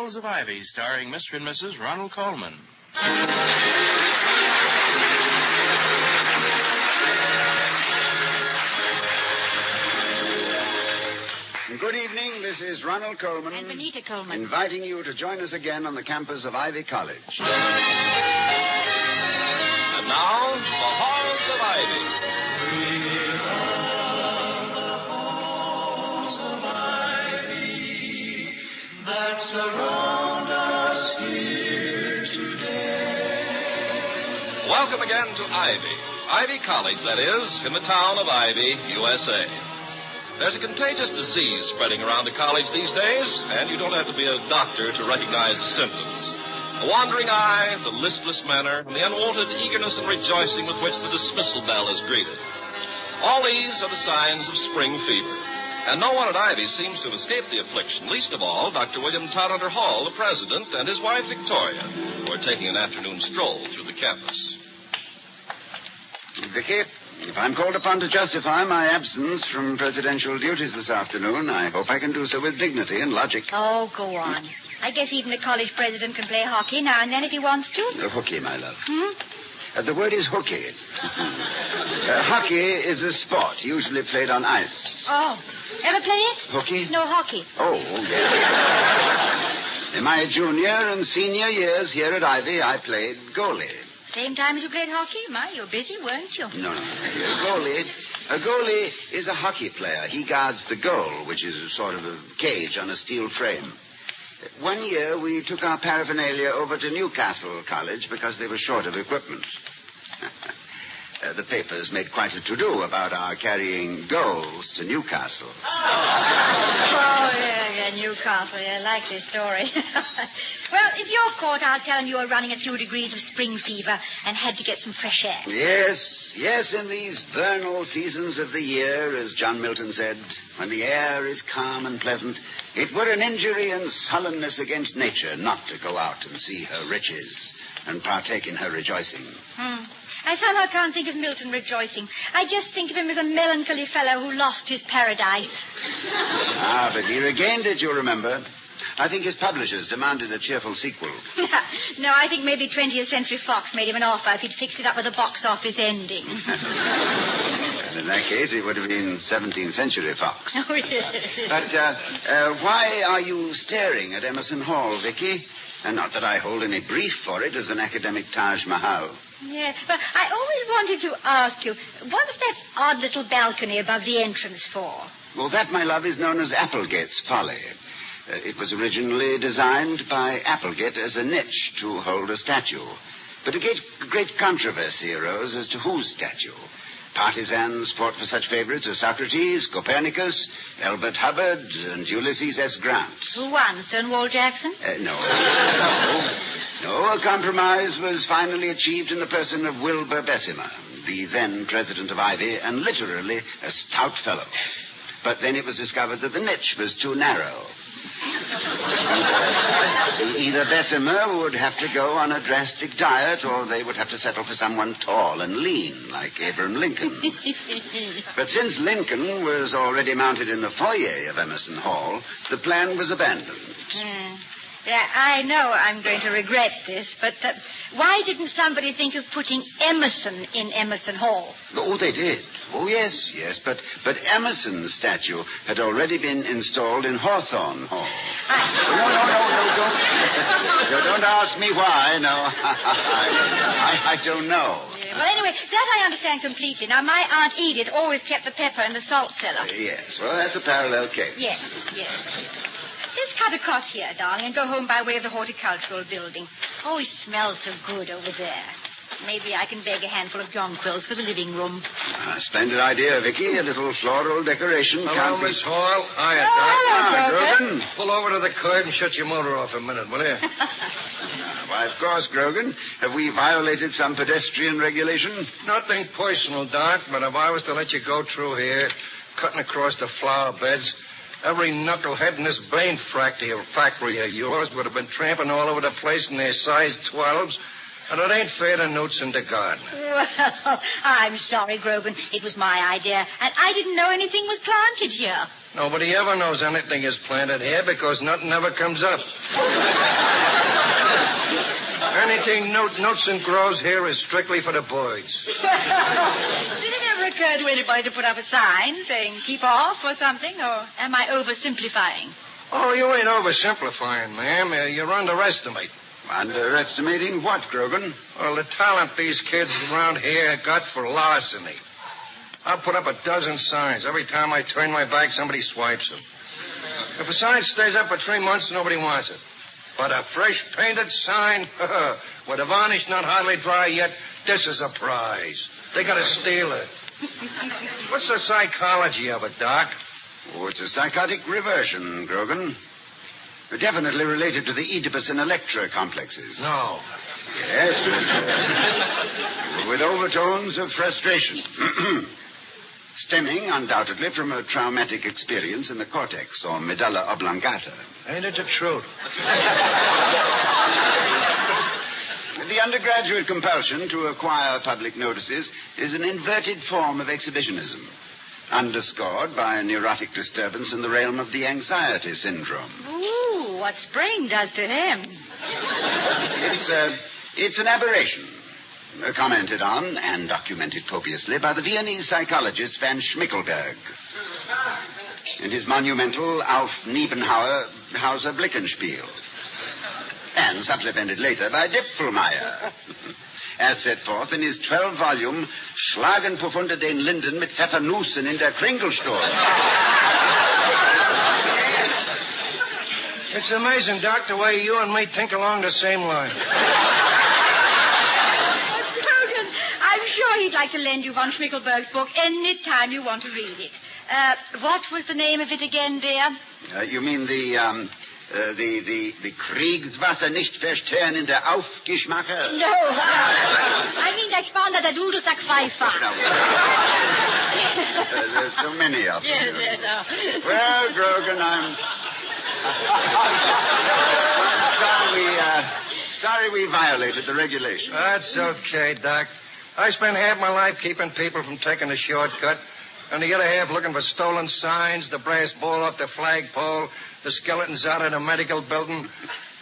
Halls of Ivy, starring Mr. and Mrs. Ronald Colman. Good evening. This is Ronald Colman. And Benita Colman. Inviting you to join us again on the campus of Ivy College. And now, the Halls of Ivy. That surround us here today. Welcome again to Ivy. Ivy College, that is, in the town of Ivy, USA. There's a contagious disease spreading around the college these days, and you don't have to be a doctor to recognize the symptoms. The wandering eye, the listless manner, and the unwonted eagerness and rejoicing with which the dismissal bell is greeted. All these are the signs of spring fever. And no one at Ivy seems to have escaped the affliction, least of all Dr. William Todhunter Hall, the president, and his wife Victoria, who are taking an afternoon stroll through the campus. Vicky, if I'm called upon to justify my absence from presidential duties this afternoon, I hope I can do so with dignity and logic. Oh, go on. I guess even a college president can play hockey now and then if he wants to. Hooky, my love. The word is hooky. Hockey is a sport usually played on ice. Oh, ever play it? Hooky? No, hockey. Oh, yeah. In my junior and senior years here at Ivy, I played goalie. Same time as you played hockey? My, you're busy, weren't you? No. A goalie is a hockey player. He guards the goal, which is a sort of a cage on a steel frame. One year, we took our paraphernalia over to Newcastle College because they were short of equipment. The papers made quite a to-do about our carrying goals to Newcastle. Oh, yeah, Newcastle. Yeah, likely story. Well, if you're caught, I'll tell them you were running a few degrees of spring fever and had to get some fresh air. Yes, in these vernal seasons of the year, as John Milton said, when the air is calm and pleasant, it were an injury and sullenness against nature not to go out and see her riches and partake in her rejoicing. I somehow can't think of Milton rejoicing. I just think of him as a melancholy fellow who lost his paradise. But he regained it, you remember. I think his publishers demanded a cheerful sequel. No, I think maybe 20th Century Fox made him an offer if he'd fixed it up with a box office ending. In that case, it would have been 17th Century Fox. Oh, yes. But why are you staring at Emerson Hall, Vicky? And not that I hold any brief for it as an academic Taj Mahal. Yeah, but I always wanted to ask you, what was that odd little balcony above the entrance for? Well, that, my love, is known as Applegate's Folly. It was originally designed by Applegate as a niche to hold a statue. But a great controversy arose as to whose statue. Partisans fought for such favorites as Socrates, Copernicus, Elbert Hubbard, and Ulysses S. Grant. Who won, Stonewall Jackson? No, a compromise was finally achieved in the person of Wilbur Bessemer, the then president of Ivy, and literally a stout fellow. But then it was discovered that the niche was too narrow. Either Bessemer would have to go on a drastic diet, or they would have to settle for someone tall and lean, like Abraham Lincoln. But since Lincoln was already mounted in the foyer of Emerson Hall, the plan was abandoned. Yeah, I know I'm going to regret this, but why didn't somebody think of putting Emerson in Emerson Hall? Oh, they did. Oh, yes. But Emerson's statue had already been installed in Hawthorne Hall. No, don't ask me why. No, I don't know. Yeah, well, anyway, that I understand completely. Now, my Aunt Edith always kept the pepper in the salt cellar. Yes, well, that's a parallel case. Yes. Let's cut across here, darling, and go home by way of the horticultural building. Oh, it smells so good over there. Maybe I can beg a handful of jonquils for the living room. Splendid idea, Vicky. A little floral decoration. Hello, Miss Hall. Hiya, Doc. Hello, Grogan. Pull over to the curb and shut your motor off a minute, will you? Why, of course, Grogan. Have we violated some pedestrian regulation? Nothing personal, Doc, but if I was to let you go through here, cutting across the flower beds, every knucklehead in this Blaine factory of yours would have been tramping all over the place in their size 12s. And it ain't fair to Newts and the gardener. Well, I'm sorry, Grogan. It was my idea, and I didn't know anything was planted here. Nobody ever knows anything is planted here because nothing ever comes up. Anything Newts and grows here is strictly for the boys. Did it ever occur to anybody to put up a sign saying keep off or something, or am I oversimplifying? Oh, you ain't oversimplifying, ma'am. You're underestimating. Underestimating what, Grogan? Well, the talent these kids around here got for larceny. I'll put up a dozen signs. Every time I turn my back, somebody swipes them. If a sign stays up for 3 months, nobody wants it. But a fresh painted sign, with the varnish not hardly dry yet, this is a prize. They gotta steal it. What's the psychology of it, Doc? Oh, it's a psychotic reversion, Grogan. Definitely related to the Oedipus and Electra complexes. No. Yes, with overtones of frustration. Stemming, undoubtedly, from a traumatic experience in the cortex, or medulla oblongata. Ain't it the truth? The undergraduate compulsion to acquire public notices is an inverted form of exhibitionism, underscored by a neurotic disturbance in the realm of the anxiety syndrome. Ooh, what spring does to him. It's an aberration, commented on and documented copiously by the Viennese psychologist Van Schmickelberg in his monumental Auf Niebenhauer Blickenspiel, and supplemented later by Dipfelmeier, as set forth in his 12-volume Schlagen Profunde den Linden mit Pfeffernussen in der Kringelsturm. It's amazing, Doc, the way you and me think along the same line. Grogan, I'm sure he'd like to lend you Von Schmickelberg's book any time you want to read it. What was the name of it again, dear? You mean the Kriegswasser nicht verstören in der Aufgeschmache? No, I mean the Expander der Duldusack Pfeiffer. There's so many of them. Yes. Well, Grogan, I'm sorry we violated the regulations. That's okay, Doc. I spent half my life keeping people from taking the shortcut, and the other half looking for stolen signs, the brass ball off the flagpole, the skeletons out of the medical building.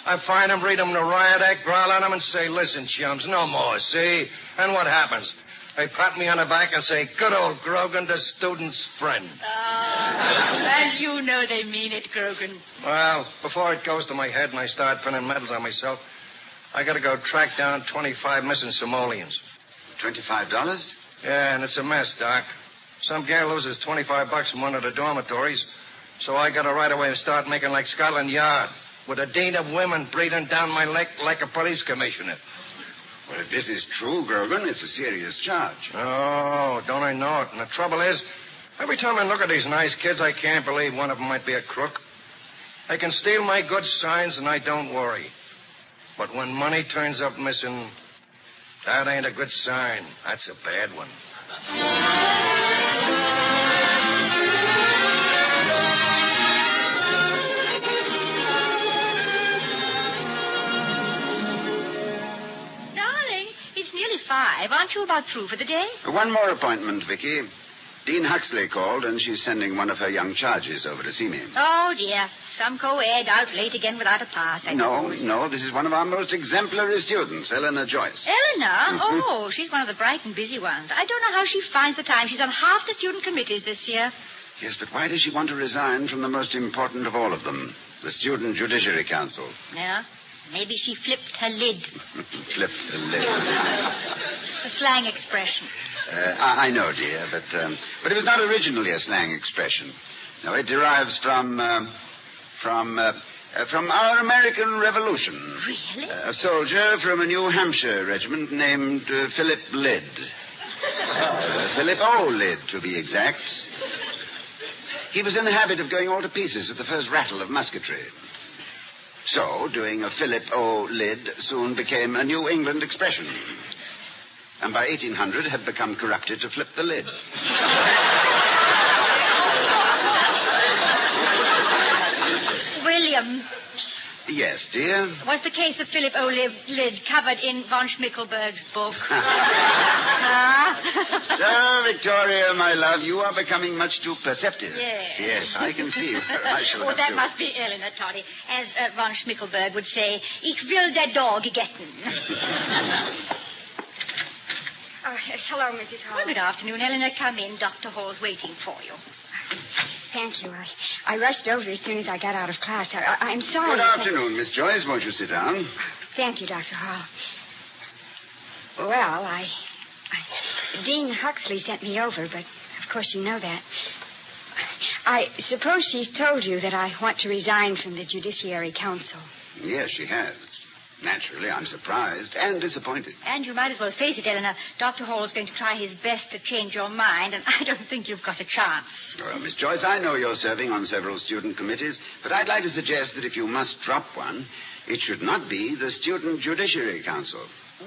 I find them, read them the riot act, growl at them, and say, listen, chums, no more, see? And what happens? They pat me on the back and say, good old Grogan, the student's friend. And you know they mean it, Grogan. Well, before it goes to my head and I start pinning medals on myself, I gotta go track down 25 missing Somalians. $25? Yeah, and it's a mess, Doc. Some gal loses $25 from one of the dormitories, so I gotta right away start making like Scotland Yard, with a dean of women breathing down my neck like a police commissioner. Well, if this is true, Grogan, it's a serious charge. Oh, don't I know it? And the trouble is, every time I look at these nice kids, I can't believe one of them might be a crook. They can steal my good signs, and I don't worry. But when money turns up missing, that ain't a good sign. That's a bad one. Darling, it's nearly 5. Aren't you about through for the day? One more appointment, Vicky. Dean Huxley called, and she's sending one of her young charges over to see me. Oh, dear. Some co-ed out late again without a pass, I suppose. No. This is one of our most exemplary students, Eleanor Joyce. Eleanor? Oh, she's one of the bright and busy ones. I don't know how she finds the time. She's on half the student committees this year. Yes, but why does she want to resign from the most important of all of them, the Student Judiciary Council? Yeah? Maybe she flipped her lid. Flipped her lid. It's a slang expression. I know, dear, but it was not originally a slang expression. No, it derives from our American Revolution. Really? A soldier from a New Hampshire regiment named Philip Lyd. Philip O. Lyd, to be exact. He was in the habit of going all to pieces at the first rattle of musketry. So, doing a Philip O. Lyd soon became a New England expression. And by 1800 had become corrupted to flip the lid. William. Yes, dear? Was the case of Philip O'Lid covered in von Schmickelberg's book? So, Victoria, my love, you are becoming much too perceptive. Yes. Yes, I can see. I shall have that to... must be Eleanor, Toddy. As von Schmickelberg would say, ich will der Dog getten. Hello, Mrs. Hall. Well, good afternoon, Eleanor. Come in. Dr. Hall's waiting for you. Thank you. I rushed over as soon as I got out of class. I'm sorry. Good afternoon, Miss Joyce. Won't you sit down? Thank you, Dr. Hall. Well, Dean Huxley sent me over, but of course you know that. I suppose she's told you that I want to resign from the Judiciary Council. Yes, she has. Naturally, I'm surprised and disappointed. And you might as well face it, Eleanor. Dr. Hall's going to try his best to change your mind, and I don't think you've got a chance. Well, Miss Joyce, I know you're serving on several student committees, but I'd like to suggest that if you must drop one, it should not be the Student Judiciary Council.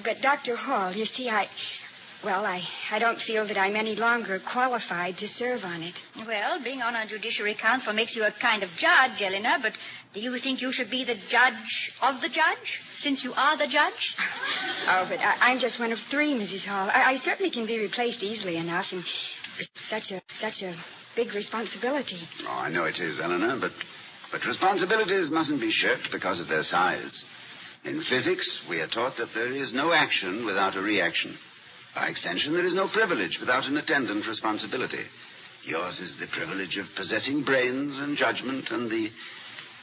But, Dr. Hall, you see, I don't feel that I'm any longer qualified to serve on it. Well, being on a judiciary council makes you a kind of judge, Eleanor, but do you think you should be the judge of the judge, since you are the judge? Oh, but I'm just one of three, Mrs. Hall. I certainly can be replaced easily enough, and it's such a big responsibility. Oh, I know it is, Eleanor, but responsibilities mustn't be shirked because of their size. In physics, we are taught that there is no action without a reaction. By extension, there is no privilege without an attendant responsibility. Yours is the privilege of possessing brains and judgment and the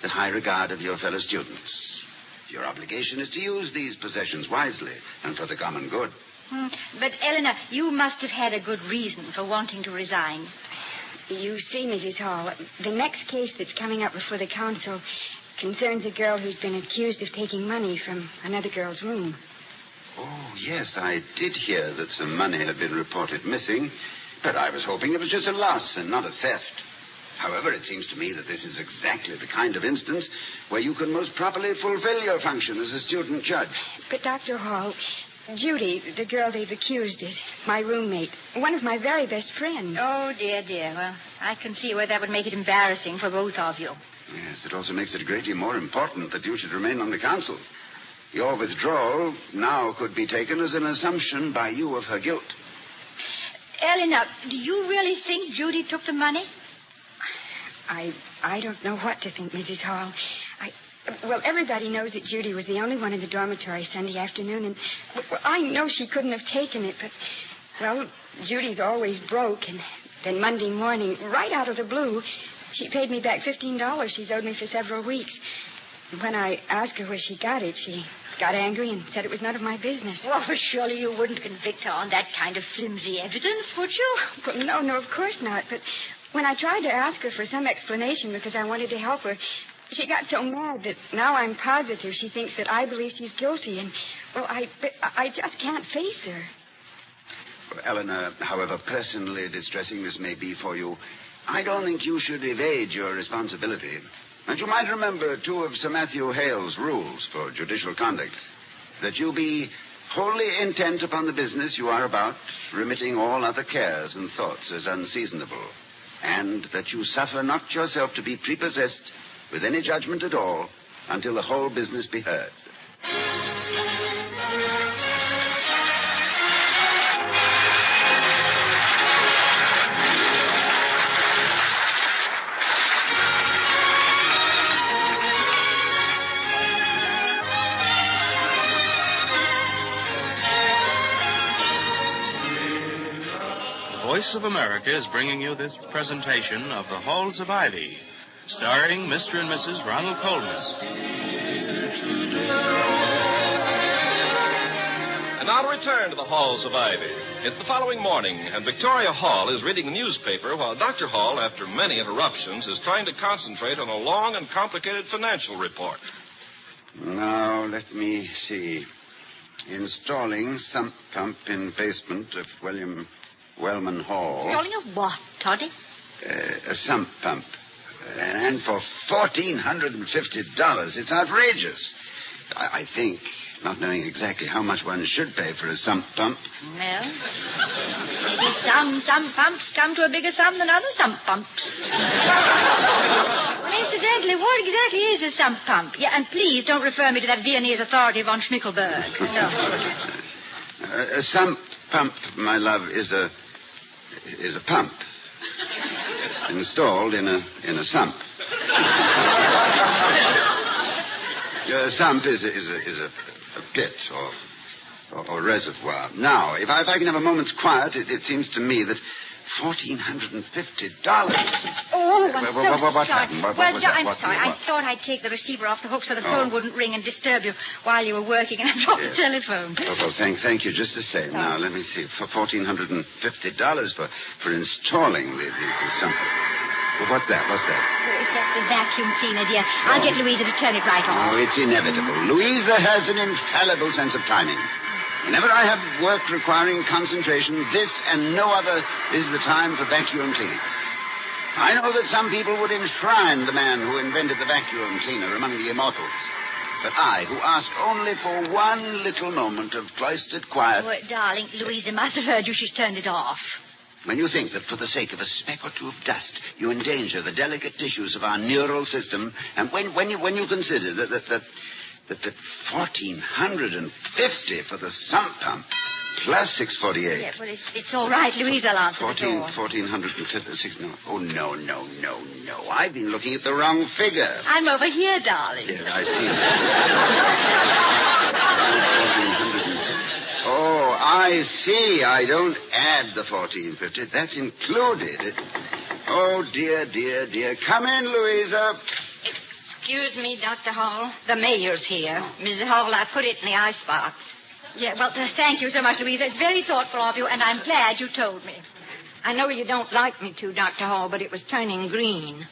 high regard of your fellow students. Your obligation is to use these possessions wisely and for the common good. But, Eleanor, you must have had a good reason for wanting to resign. You see, Mrs. Hall, the next case that's coming up before the council concerns a girl who's been accused of taking money from another girl's room. Oh, yes, I did hear that some money had been reported missing, but I was hoping it was just a loss and not a theft. However, it seems to me that this is exactly the kind of instance where you can most properly fulfill your function as a student judge. But, Dr. Hall, Judy, the girl they've accused, is my roommate, one of my very best friends. Oh, dear. Well, I can see where that would make it embarrassing for both of you. Yes, it also makes it a great deal more important that you should remain on the council. Your withdrawal now could be taken as an assumption by you of her guilt. Eleanor, do you really think Judy took the money? I don't know what to think, Mrs. Hall. Well, everybody knows that Judy was the only one in the dormitory Sunday afternoon, and I know she couldn't have taken it, but, well, Judy's always broke, and then Monday morning, right out of the blue, she paid me back $15 she's owed me for several weeks. When I asked her where she got it, she got angry and said it was none of my business. Well, surely you wouldn't convict her on that kind of flimsy evidence, would you? Well, no, of course not. But when I tried to ask her for some explanation because I wanted to help her, she got so mad that now I'm positive she thinks that I believe she's guilty. And, well, I just can't face her. Well, Eleanor, however personally distressing this may be for you, I don't think you should evade your responsibility. And you might remember two of Sir Matthew Hale's rules for judicial conduct. That you be wholly intent upon the business you are about, remitting all other cares and thoughts as unseasonable. And that you suffer not yourself to be prepossessed with any judgment at all until the whole business be heard. Voice of America is bringing you this presentation of The Halls of Ivy, starring Mr. and Mrs. Ronald Colman. And now to return to the Halls of Ivy. It's the following morning, and Victoria Hall is reading the newspaper while Dr. Hall, after many interruptions, is trying to concentrate on a long and complicated financial report. Now, let me see. Installing sump pump in basement of William Wellman Hall. Installing a what, Toddy? A sump pump. And for $1,450. It's outrageous. I think, not knowing exactly how much one should pay for a sump pump. Well, maybe some sump pumps come to a bigger sum than other sump pumps. Well, Incidentally, what exactly is a sump pump? Yeah, and please don't refer me to that Viennese authority von Schmickelberg. No. A sump pump, my love, is a pump installed in a sump. A sump is a pit or reservoir. Now, if I can have a moment's quiet, it seems to me that $1,450. Oh, I'm so what sorry. happened? I'm sorry. I thought I'd take the receiver off the hook so the phone wouldn't ring and disturb you while you were working, and I dropped the telephone. Well, thank you just the same. Now, let me see. For $1,450 for installing the sump. Well, what's that? Oh, it's just the vacuum cleaner, dear. I'll get Louisa to turn it right on. Oh, it's inevitable. Louisa has an infallible sense of timing. Whenever I have work requiring concentration, this and no other is the time for vacuum cleaning. I know that some people would enshrine the man who invented the vacuum cleaner among the immortals. But I, who ask only for one little moment of cloistered quiet... Oh, darling, Louisa must have heard you. She's turned it off. When you think that for the sake of a speck or two of dust, you endanger the delicate tissues of our neural system, and when you consider that $1,450 for the sump pump plus $648. Yeah, well, it's all right. Louisa will answer the door. $1,450. No. Oh, no. I've been looking at the wrong figure. I'm over here, darling. Yes, I see. Oh, I see. I don't add the $1,450. That's included. Oh, dear. Come in, Louisa. Excuse me, Dr. Hall. The mayor's here. Mrs. Hall, I put it in the icebox. Yeah, well, thank you so much, Louisa. It's very thoughtful of you, and I'm glad you told me. I know you don't like me to, Dr. Hall, but it was turning green.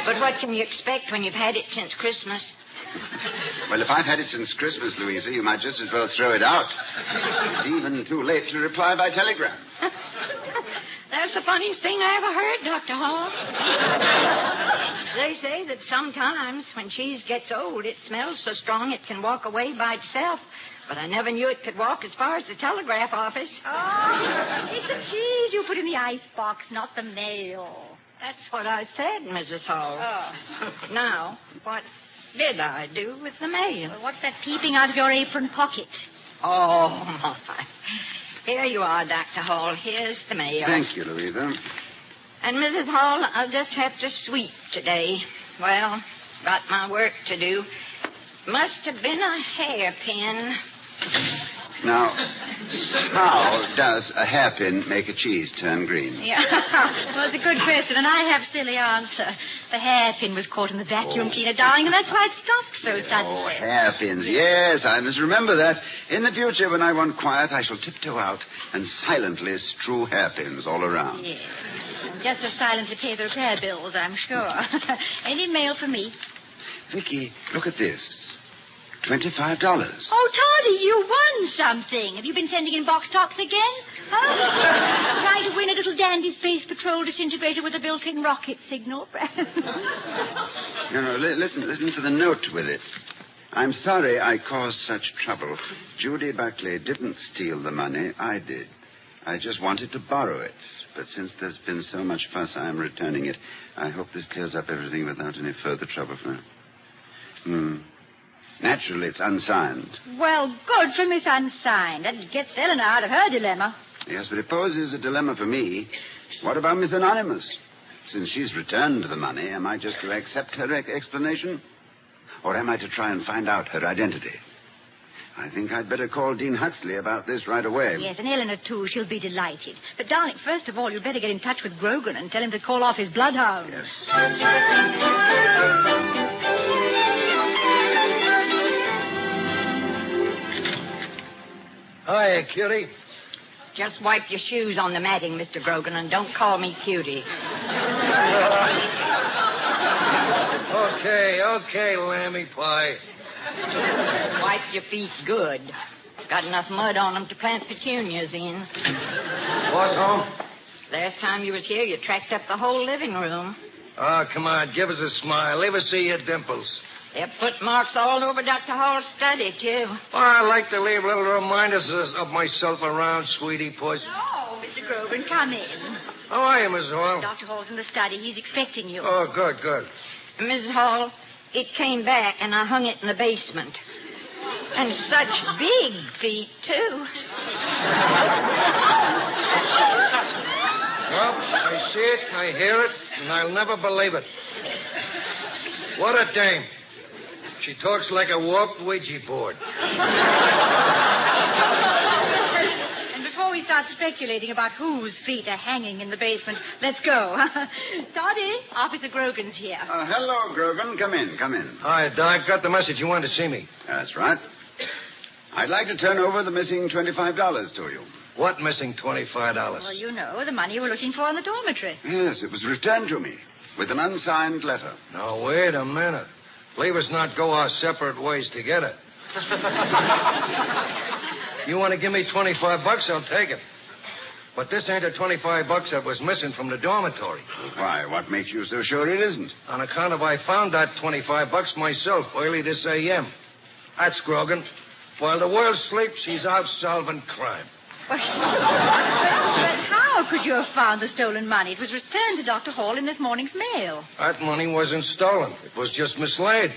But what can you expect when you've had it since Christmas? Well, if I've had it since Christmas, Louisa, you might just as well throw it out. It's even too late to reply by telegram. That's the funniest thing I ever heard, Dr. Hall. They say that sometimes when cheese gets old, it smells so strong it can walk away by itself. But I never knew it could walk as far as the telegraph office. Oh, it's the cheese you put in the icebox, not the mail. That's what I said, Mrs. Hall. Oh. Now, what did I do with the mail? Well, what's that peeping out of your apron pocket? Oh, my. Here you are, Dr. Hall. Here's the mail. Thank you, Louisa. And, Mrs. Hall, I'll just have to sweep today. Well, got my work to do. Must have been a hairpin. Now, how does a hairpin make a cheese turn green? Yeah, well, it's a good question, and I have a silly answer. The hairpin was caught in the vacuum cleaner, darling, and that's why it stopped so suddenly. Oh, hairpins. Yes, I must remember that. In the future, when I want quiet, I shall tiptoe out and silently strew hairpins all around. Yes, and just as silently pay the repair bills, I'm sure. Any mail for me? Vicky, look at this. $25. Oh, Toddy, you won something. Have you been sending in box tops again? Huh? Trying to win a little dandy space patrol disintegrator with a built-in rocket signal? No, listen to the note with it. I'm sorry I caused such trouble. Judy Buckley didn't steal the money. I did. I just wanted to borrow it. But since there's been so much fuss, I am returning it. I hope this clears up everything without any further trouble for her. Naturally, it's unsigned. Well, good for Miss Unsigned. That gets Eleanor out of her dilemma. Yes, but it poses a dilemma for me. What about Miss Anonymous? Since she's returned the money, am I just to accept her explanation? Or am I to try and find out her identity? I think I'd better call Dean Huxley about this right away. Yes, and Eleanor, too. She'll be delighted. But, darling, first of all, you'd better get in touch with Grogan and tell him to call off his bloodhound. Yes. Hiya, cutie. Just wipe your shoes on the matting, Mr. Grogan, and don't call me cutie. Okay, lammy pie. Wipe your feet good. Got enough mud on them to plant petunias in. What's home? Last time you was here, you tracked up the whole living room. Oh, come on, give us a smile. Leave us see your dimples. There are footmarks all over Dr. Hall's study, too. Oh, I like to leave little reminders of myself around, sweetie puss. Oh, Mr. Grogan, come in. How are you, Miss Hall? Dr. Hall's in the study. He's expecting you. Oh, good. Mrs. Hall, it came back, and I hung it in the basement. And such big feet, too. Well, I see it, I hear it, and I'll never believe it. What a dame. She talks like a warped Ouija board. And before we start speculating about whose feet are hanging in the basement, let's go. Toddy, Officer Grogan's here. Hello, Grogan. Come in. Hi, Doc. Got the message you wanted to see me. That's right. I'd like to turn over the missing $25 to you. What missing $25? Well, you know, the money you were looking for in the dormitory. Yes, it was returned to me with an unsigned letter. Now, wait a minute. Leave us not go our separate ways to get it. You want to give me $25, I'll take it. But this ain't the $25 that was missing from the dormitory. Why, what makes you so sure it isn't? On account of I found that $25 myself early this a.m. That's Grogan. While the world sleeps, he's out solving crime. But how could you have found the stolen money? It was returned to Dr. Hall in this morning's mail. That money wasn't stolen. It was just mislaid.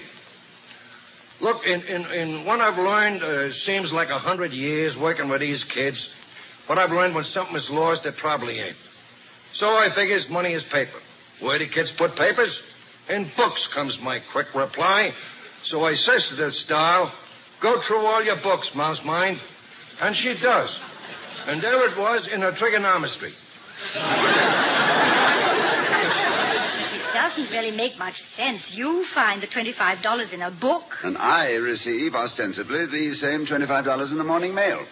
Look, in what I've learned, seems like 100 years working with these kids. What I've learned, when something is lost, it probably ain't. So I figures money is paper. Where do kids put papers? In books, comes my quick reply. So I says to this doll, go through all your books, mouse mind. And she does. And there it was in her trigonometry. It doesn't really make much sense. You find the $25 in a book. And I receive, ostensibly, the same $25 in the morning mail.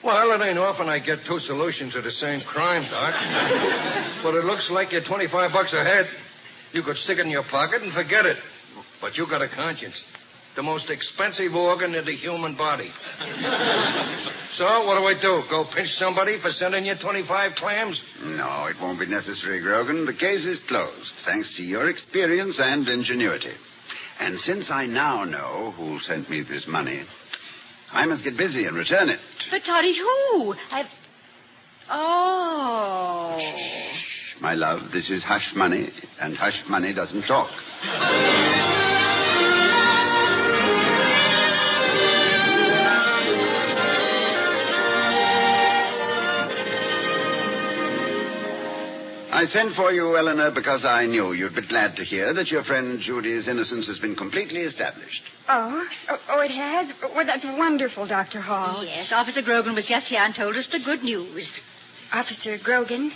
Well, it ain't often I get two solutions to the same crime, Doc. But it looks like you're $25 ahead. You could stick it in your pocket and forget it. But you got a conscience. The most expensive organ in the human body. So, what do? Go pinch somebody for sending you 25 clams? No, it won't be necessary, Grogan. The case is closed, thanks to your experience and ingenuity. And since I now know who sent me this money, I must get busy and return it. But, Toddy, who? Oh. Shh, my love, this is hush money, and hush money doesn't talk. I sent for you, Eleanor, because I knew you'd be glad to hear that your friend Judy's innocence has been completely established. Oh, it has? Well, that's wonderful, Dr. Hall. Yes, Officer Grogan was just here and told us the good news. Officer Grogan?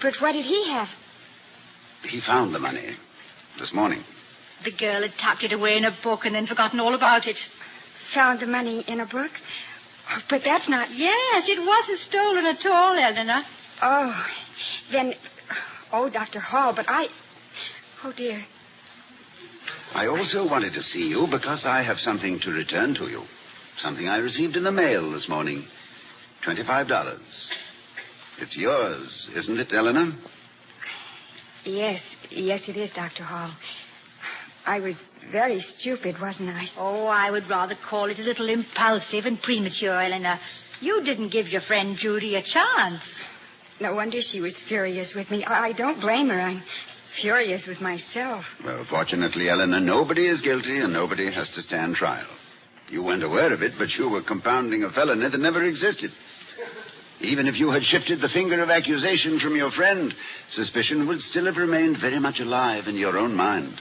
But what did he have? He found the money this morning. The girl had tucked it away in a book and then forgotten all about it. Found the money in a book? Oh, but that's not... Yes, it wasn't stolen at all, Eleanor. Oh, then... Oh, Dr. Hall, but I... Oh, dear. I also wanted to see you because I have something to return to you. Something I received in the mail this morning. $25. It's yours, isn't it, Eleanor? Yes, it is, Dr. Hall. I was very stupid, wasn't I? Oh, I would rather call it a little impulsive and premature, Eleanor. You didn't give your friend Judy a chance. No wonder she was furious with me. I don't blame her. I'm furious with myself. Well, fortunately, Eleanor, nobody is guilty and nobody has to stand trial. You weren't aware of it, but you were compounding a felony that never existed. Even if you had shifted the finger of accusation from your friend, suspicion would still have remained very much alive in your own mind.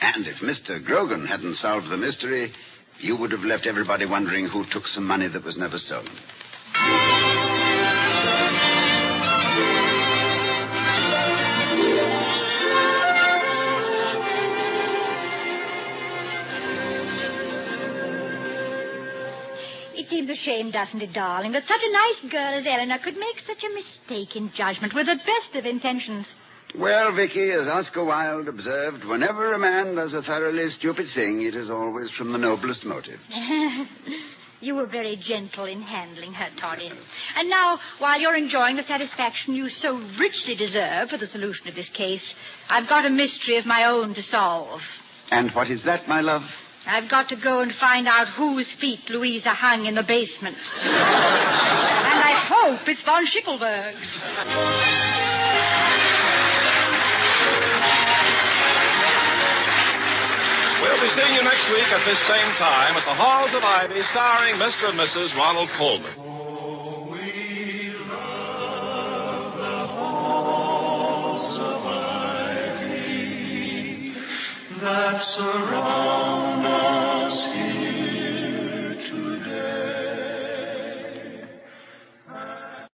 And if Mr. Grogan hadn't solved the mystery, you would have left everybody wondering who took some money that was never stolen. It seems a shame, doesn't it, darling, that such a nice girl as Eleanor could make such a mistake in judgment with the best of intentions. Well, Vicky, as Oscar Wilde observed, whenever a man does a thoroughly stupid thing, it is always from the noblest motives. You were very gentle in handling her, Toddy. And now, while you're enjoying the satisfaction you so richly deserve for the solution of this case, I've got a mystery of my own to solve. And what is that, my love? I've got to go and find out whose feet Louisa hung in the basement. And I hope it's von Schickelberg's. We'll be seeing you next week at this same time at the Halls of Ivy, starring Mr. and Mrs. Ronald Colman. Oh, we love the halls of ivy that surround us.